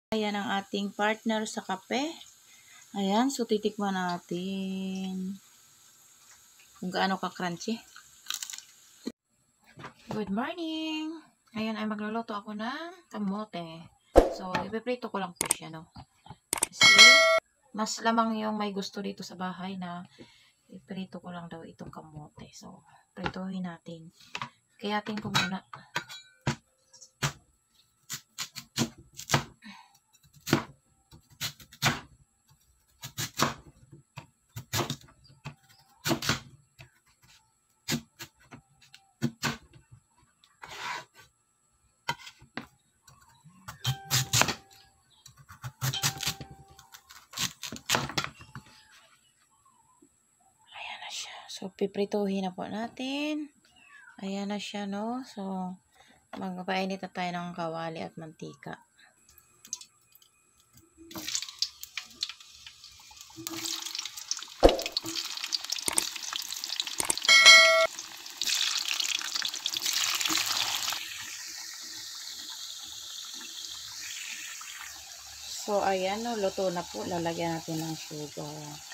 Ayan ang ating partner sa kape. Ayan, so titikman natin kung gaano ka-crunchy. Good morning! Ayan ay magluluto ako ng kamote. So, ipiprito ko lang po siya, no? Kasi, mas lamang yung may gusto dito sa bahay na iprito ko lang daw itong kamote. So, pritohin natin. Kayatin ko muna. So, piprituhin na po natin. Ayan na siya, no? So, magpapainit na tayo ng kawali at mantika. So, ayan, no? Luto na po. Lalagyan natin ng sugar.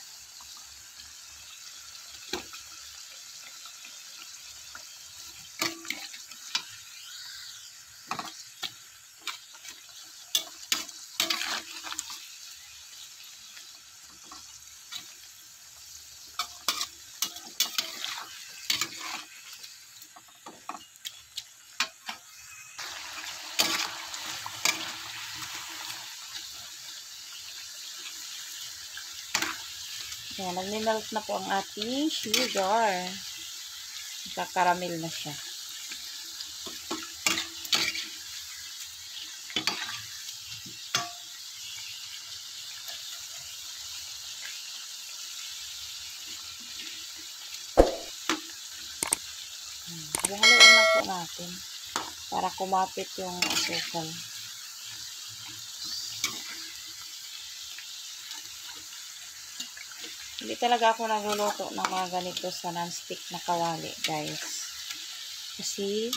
Ayan, nagmimelt na po ang ating sugar. Kakaramel na siya. Haluin lang po natin para kumapit yung asukal. Hindi talaga ako nagluluto ng mga ganito sa non-stick na kawali, guys. Kasi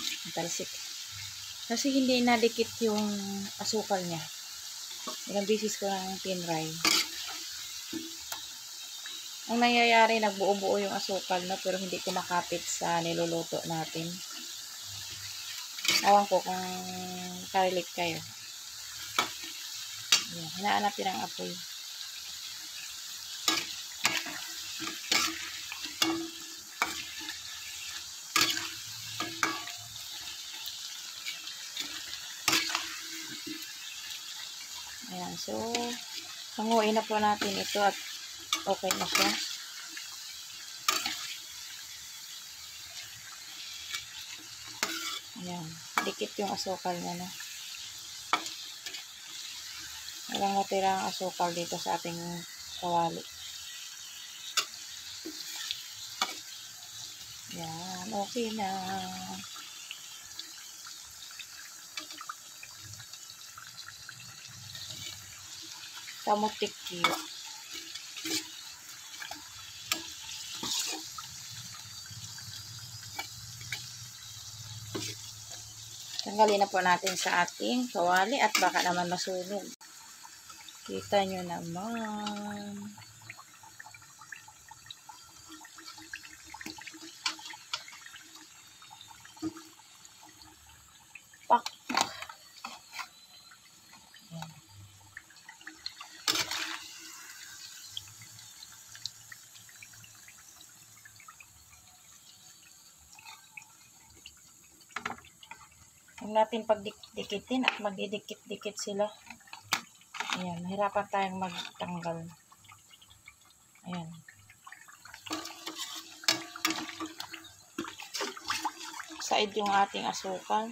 hindi nadikit yung asukal niya. Ilang beses ko nang tinry. Ang nangyayari, nagbuo-buo yung asukal na pero hindi kumakapit sa niluluto natin. Awan ko kung karelate kayo. Ayan, hinaan natin ang apoy. Ayan, so hanguin na po natin ito at okay na siya. Ayan, dikit yung asukal niya, no? Walang natirang asukal dito sa ating kawali. Ayan, okay na. Kamutik kiyo. Tanggalin na po natin sa ating kawali at baka naman masunog. Kita nyo naman. Pak. Huwag natin pagdikitin at magdidikit-dikit sila. Ayan, mahirapan tayong magtanggal. Ayan. Side yung ating asukal.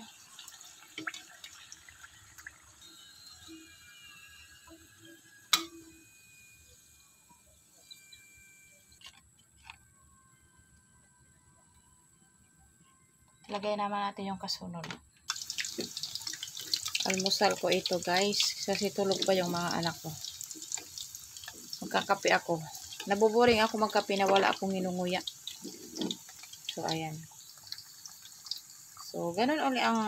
Lagay naman natin yung kasunod. Almusal ko ito, guys. Kasi tulog pa yung mga anak ko. Magkakape ako. Nabuboring ako magkape na wala akong inunguya. So, ayan. So, ganun ulit ang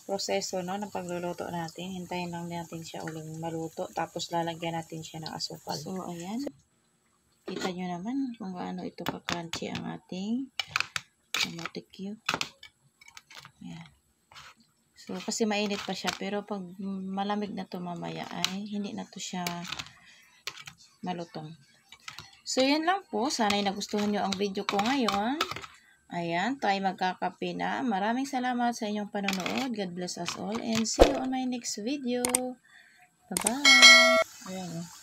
proseso, no, ng pagluluto natin. Hintayin lang natin siya uling maluto. Tapos lalagyan natin siya ng asukal. So, ayan. Kita nyo naman kung gaano ito ka-crunchy ang ating kamote cube. Ayan. So, kasi mainit pa siya. Pero pag malamig na to mamaya ay hindi na to siya malutong. So, yan lang po. Sana'y nagustuhan nyo ang video ko ngayon. Ayan, tayo magkakape na. Maraming salamat sa inyong panonood. God bless us all and see you on my next video. Bye-bye! Ayan.